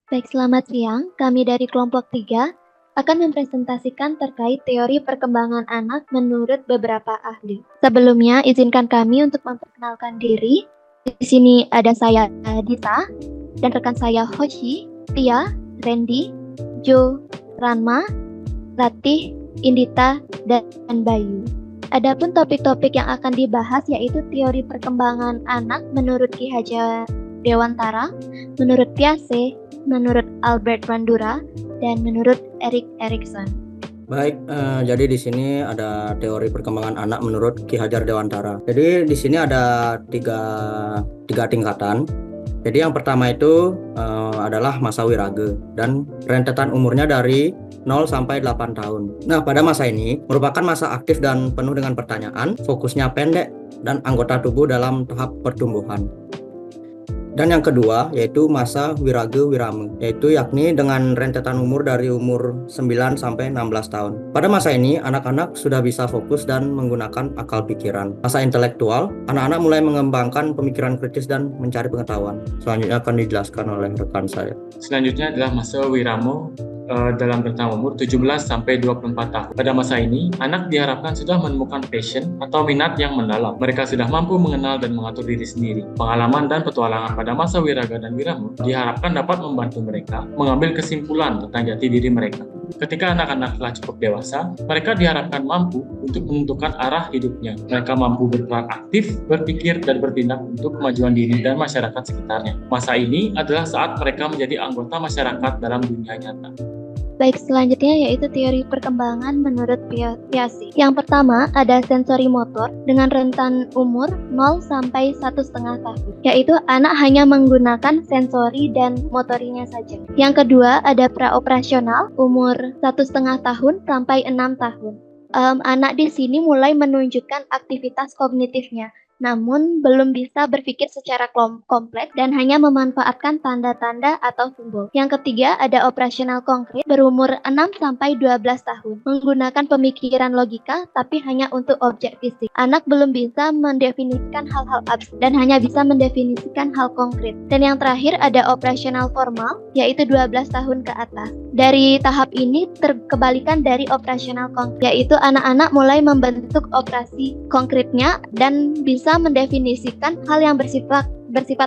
Baik, selamat siang. Kami dari kelompok 3 akan mempresentasikan terkait teori perkembangan anak menurut beberapa ahli. Sebelumnya, izinkan kami untuk memperkenalkan diri. Di sini ada saya, Dita, dan rekan saya Hoshi, Tia, Randy, Jo, Ranma, Ratih, Indita, dan Bayu. Adapun topik-topik yang akan dibahas yaitu teori perkembangan anak menurut Ki Hajar Dewantara, menurut Piaget, menurut Albert Bandura, dan menurut Erik Erikson. Baik, jadi di sini ada teori perkembangan anak menurut Ki Hajar Dewantara. Jadi di sini ada tiga tingkatan. Jadi yang pertama itu adalah masa wirage dan rentetan umurnya dari 0 sampai 8 tahun. Nah, pada masa ini merupakan masa aktif dan penuh dengan pertanyaan, fokusnya pendek dan anggota tubuh dalam tahap pertumbuhan. Dan yang kedua yaitu masa wirage wirame, yaitu yakni dengan rentetan umur dari umur 9 sampai 16 tahun. Pada masa ini anak-anak sudah bisa fokus dan menggunakan akal pikiran. Masa intelektual, anak-anak mulai mengembangkan pemikiran kritis dan mencari pengetahuan. Selanjutnya akan dijelaskan oleh rekan saya. Selanjutnya adalah masa wiramo dalam rentang umur 17 sampai 24 tahun. Pada masa ini, anak diharapkan sudah menemukan passion atau minat yang mendalam. Mereka sudah mampu mengenal dan mengatur diri sendiri. Pengalaman dan petualangan pada masa wiraga dan wiramo diharapkan dapat membantu mereka mengambil kesimpulan tentang jati diri mereka. Ketika anak-anak telah cukup dewasa, mereka diharapkan mampu untuk menentukan arah hidupnya. Mereka mampu berperan aktif, berpikir, dan bertindak untuk kemajuan diri dan masyarakat sekitarnya. Masa ini adalah saat mereka menjadi anggota masyarakat dalam dunia nyata. Baik, selanjutnya yaitu teori perkembangan menurut Piaget. Yang pertama ada sensori motor dengan rentan umur 0 sampai 1,5 tahun, yaitu anak hanya menggunakan sensori dan motorinya saja. Yang kedua ada praoperasional umur 1,5 tahun sampai 6 tahun. Anak di sini mulai menunjukkan aktivitas kognitifnya, namun belum bisa berpikir secara kompleks dan hanya memanfaatkan tanda-tanda atau simbol. Yang ketiga ada operasional konkret berumur 6 sampai 12 tahun, menggunakan pemikiran logika tapi hanya untuk objek fisik. Anak belum bisa mendefinisikan hal-hal abstrak dan hanya bisa mendefinisikan hal konkret. Dan yang terakhir ada operasional formal, yaitu 12 tahun ke atas. Dari tahap ini terkebalikan dari operasional konkret, yaitu anak-anak mulai membentuk operasi konkretnya dan bisa mendefinisikan hal yang bersifat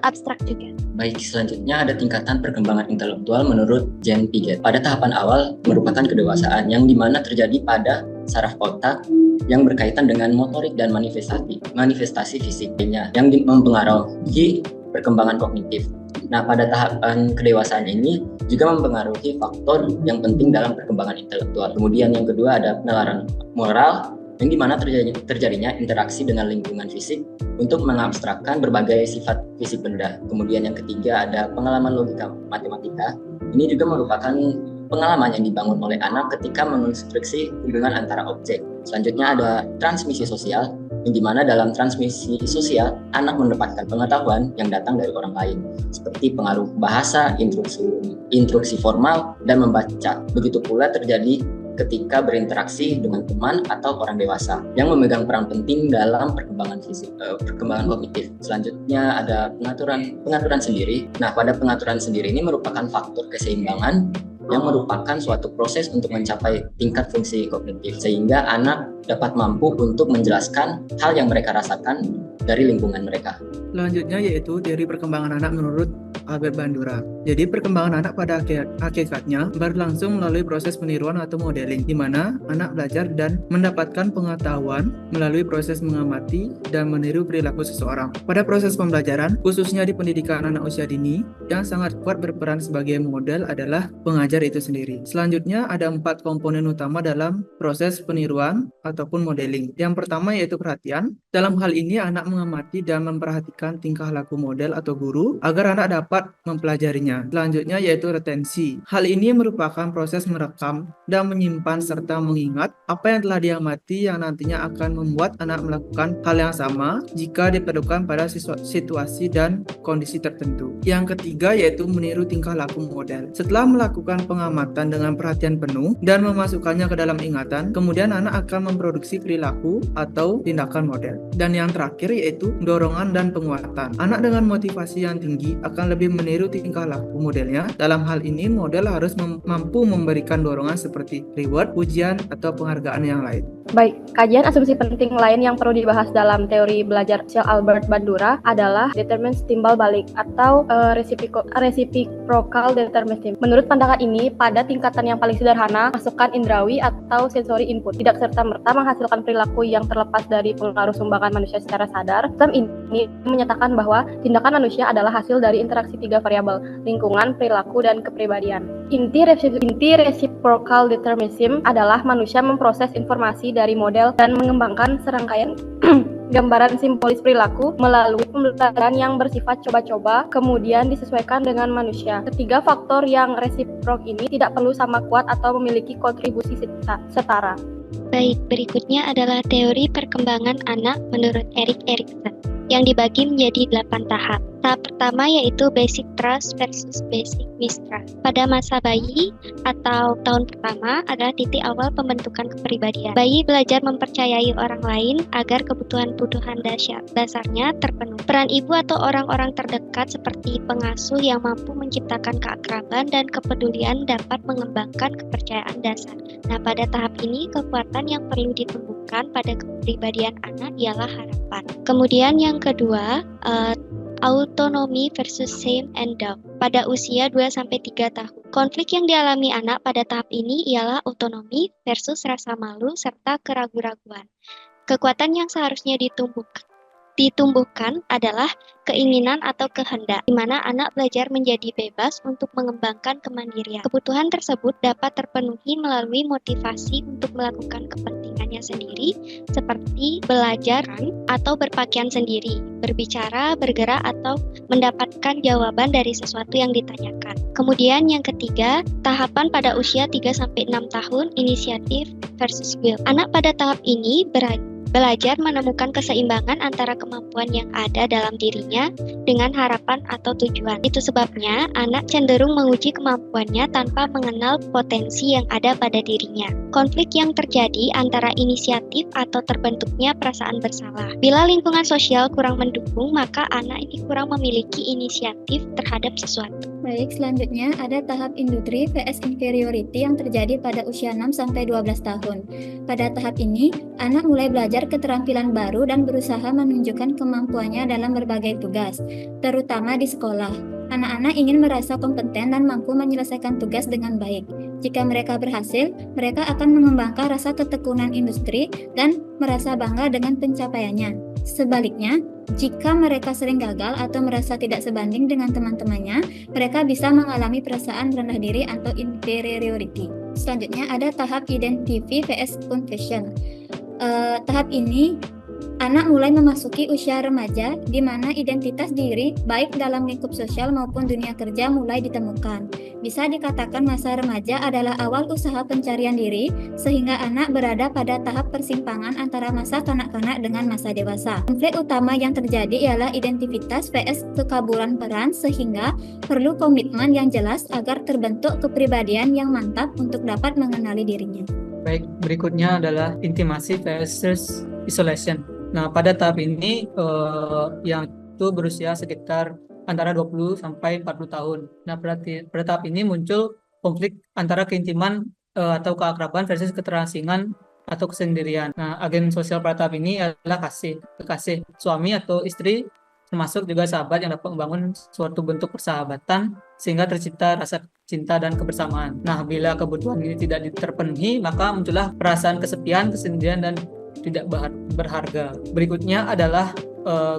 abstrak juga. Baik, selanjutnya ada tingkatan perkembangan intelektual menurut Jean Piaget. Pada tahapan awal merupakan kedewasaan yang dimana terjadi pada saraf otak yang berkaitan dengan motorik dan manifestasi fisiknya yang mempengaruhi perkembangan kognitif. Nah, pada tahapan kedewasaan ini juga mempengaruhi faktor yang penting dalam perkembangan intelektual. Kemudian yang kedua ada penalaran moral yang dimana terjadinya interaksi dengan lingkungan fisik untuk mengabstrakkan berbagai sifat fisik benda. Kemudian yang ketiga ada pengalaman logika matematika. Ini juga merupakan pengalaman yang dibangun oleh anak ketika mengonstruksi hubungan antara objek. Selanjutnya ada transmisi sosial, yang dimana dalam transmisi sosial anak mendapatkan pengetahuan yang datang dari orang lain, seperti pengaruh bahasa, instruksi formal, dan membaca. Begitu pula terjadi ketika berinteraksi dengan teman atau orang dewasa yang memegang peran penting dalam perkembangan kognitif. Selanjutnya ada pengaturan sendiri. Nah, pada pengaturan sendiri ini merupakan faktor keseimbangan yang merupakan suatu proses untuk mencapai tingkat fungsi kognitif sehingga anak dapat mampu untuk menjelaskan hal yang mereka rasakan dari lingkungan mereka. Selanjutnya yaitu teori perkembangan anak menurut Albert Bandura. Jadi perkembangan anak pada hakikatnya berlangsung melalui proses peniruan atau modeling, di mana anak belajar dan mendapatkan pengetahuan melalui proses mengamati dan meniru perilaku seseorang. Pada proses pembelajaran, khususnya di pendidikan anak usia dini, yang sangat kuat berperan sebagai model adalah pengajar itu sendiri. Selanjutnya ada 4 komponen utama dalam proses peniruan ataupun modeling. Yang pertama yaitu perhatian. Dalam hal ini anak mengamati dan memperhatikan tingkah laku model atau guru agar anak dapat mempelajarinya. Selanjutnya yaitu retensi. Hal ini merupakan proses merekam dan menyimpan serta mengingat apa yang telah diamati yang nantinya akan membuat anak melakukan hal yang sama jika diperlukan pada situasi dan kondisi tertentu. Yang ketiga yaitu meniru tingkah laku model. Setelah melakukan pengamatan dengan perhatian penuh dan memasukkannya ke dalam ingatan, kemudian anak akan memproduksi perilaku atau tindakan model. Dan yang terakhir yaitu dorongan dan penguatan. Anak dengan motivasi yang tinggi akan lebih lebih meniru tingkah laku modelnya. Dalam hal ini, model harus mampu memberikan dorongan seperti reward, ujian, atau penghargaan yang lain. Baik, kajian asumsi penting lain yang perlu dibahas dalam teori belajar sosial Albert Bandura adalah determinisme timbal balik atau reciprocal determinism. Menurut pandangan ini, pada tingkatan yang paling sederhana, masukan indrawi atau sensory input tidak serta-merta menghasilkan perilaku yang terlepas dari pengaruh sumbangan manusia secara sadar. Sistem ini menyatakan bahwa tindakan manusia adalah hasil dari interaksi 3 variabel, lingkungan, perilaku, dan kepribadian. Inti reciprocal determinism adalah manusia memproses informasi dari model dan mengembangkan serangkaian gambaran simbolis perilaku melalui pembelajaran yang bersifat coba-coba, kemudian disesuaikan dengan manusia. Ketiga faktor yang resiprok ini tidak perlu sama kuat atau memiliki kontribusi setara. Baik, berikutnya adalah teori perkembangan anak menurut Erik Erikson yang dibagi menjadi 8 tahap. Tahap pertama yaitu basic trust versus basic mistrust. Pada masa bayi atau tahun pertama adalah titik awal pembentukan kepribadian. Bayi belajar mempercayai orang lain agar kebutuhan-kebutuhan dasarnya terpenuhi. Peran ibu atau orang-orang terdekat seperti pengasuh yang mampu menciptakan keakraban dan kepedulian dapat mengembangkan kepercayaan dasar. Nah, pada tahap ini kekuatan yang perlu ditumbuhkan pada kepribadian anak ialah harapan. Kemudian yang kedua, autonomi versus shame and doubt pada usia 2-3 tahun. Konflik yang dialami anak pada tahap ini ialah autonomi versus rasa malu serta keraguan-raguan. Kekuatan yang seharusnya ditumbuhkan adalah keinginan atau kehendak, di mana anak belajar menjadi bebas untuk mengembangkan kemandirian. Kebutuhan tersebut dapat terpenuhi melalui motivasi untuk melakukan kepentingannya sendiri, seperti belajar atau berpakaian sendiri, berbicara, bergerak, atau mendapatkan jawaban dari sesuatu yang ditanyakan. Kemudian yang ketiga, tahapan pada usia 3-6 tahun, inisiatif versus will. Anak pada tahap ini belajar menemukan keseimbangan antara kemampuan yang ada dalam dirinya dengan harapan atau tujuan. Itu sebabnya anak cenderung menguji kemampuannya tanpa mengenal potensi yang ada pada dirinya. Konflik yang terjadi antara inisiatif atau terbentuknya perasaan bersalah. Bila lingkungan sosial kurang mendukung, maka anak ini kurang memiliki inisiatif terhadap sesuatu. Baik, selanjutnya ada tahap industri vs inferiority yang terjadi pada usia 6-12 tahun. Pada tahap ini, anak mulai belajar keterampilan baru dan berusaha menunjukkan kemampuannya dalam berbagai tugas, terutama di sekolah. Anak-anak ingin merasa kompeten dan mampu menyelesaikan tugas dengan baik. Jika mereka berhasil, mereka akan mengembangkan rasa ketekunan industri dan merasa bangga dengan pencapaiannya. Sebaliknya, jika mereka sering gagal atau merasa tidak sebanding dengan teman-temannya, mereka bisa mengalami perasaan rendah diri atau inferiority. Selanjutnya ada tahap identity vs confession. Tahap ini anak mulai memasuki usia remaja di mana identitas diri baik dalam lingkup sosial maupun dunia kerja mulai ditemukan. Bisa dikatakan masa remaja adalah awal usaha pencarian diri sehingga anak berada pada tahap persimpangan antara masa kanak-kanak dengan masa dewasa. Konflik utama yang terjadi ialah identitas vs kekaburan peran sehingga perlu komitmen yang jelas agar terbentuk kepribadian yang mantap untuk dapat mengenali dirinya. Baik, berikutnya adalah intimasi versus isolation. Nah, pada tahap ini yang itu berusia sekitar antara 20 sampai 40 tahun. Nah, pada tahap ini muncul konflik antara keintiman atau keakraban versus keterasingan atau kesendirian. Nah, agen sosial pada tahap ini adalah kekasih, suami atau istri, termasuk juga sahabat yang dapat membangun suatu bentuk persahabatan sehingga tercipta rasa cinta dan kebersamaan. Nah, bila kebutuhan ini tidak terpenuhi, maka muncullah perasaan kesepian, kesendirian, dan tidak berharga. Berikutnya adalah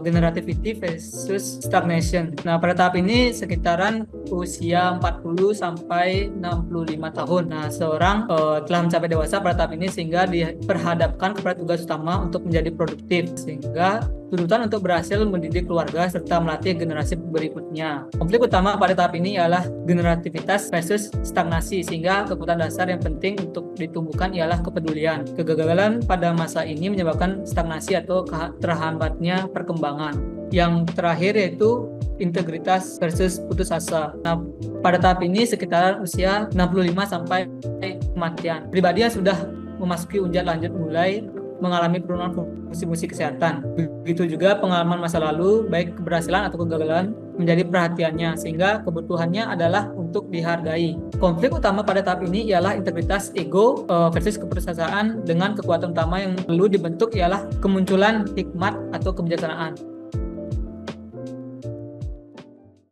generativity versus stagnation. Nah, pada tahap ini sekitaran usia 40 sampai 65 tahun. Nah, seorang telah mencapai dewasa pada tahap ini sehingga diperhadapkan kepada tugas utama untuk menjadi produktif, sehingga tuntutan untuk berhasil mendidik keluarga serta melatih generasi berikutnya. Konflik utama pada tahap ini ialah generativitas versus stagnasi, sehingga kebutuhan dasar yang penting untuk ditumbuhkan ialah kepedulian. Kegagalan pada masa ini menyebabkan stagnasi atau terhambatnya perkembangan. Yang terakhir yaitu integritas versus putus asa. Nah, pada tahap ini sekitar usia 65 sampai kematian. Pribadi yang sudah memasuki ujian lanjut mulai mengalami penurunan fungsi-fungsi kesehatan. Begitu juga pengalaman masa lalu, baik keberhasilan atau kegagalan, menjadi perhatiannya, sehingga kebutuhannya adalah untuk dihargai. Konflik utama pada tahap ini ialah integritas ego versus kepersesaan, dengan kekuatan utama yang perlu dibentuk ialah kemunculan hikmat atau kebijaksanaan.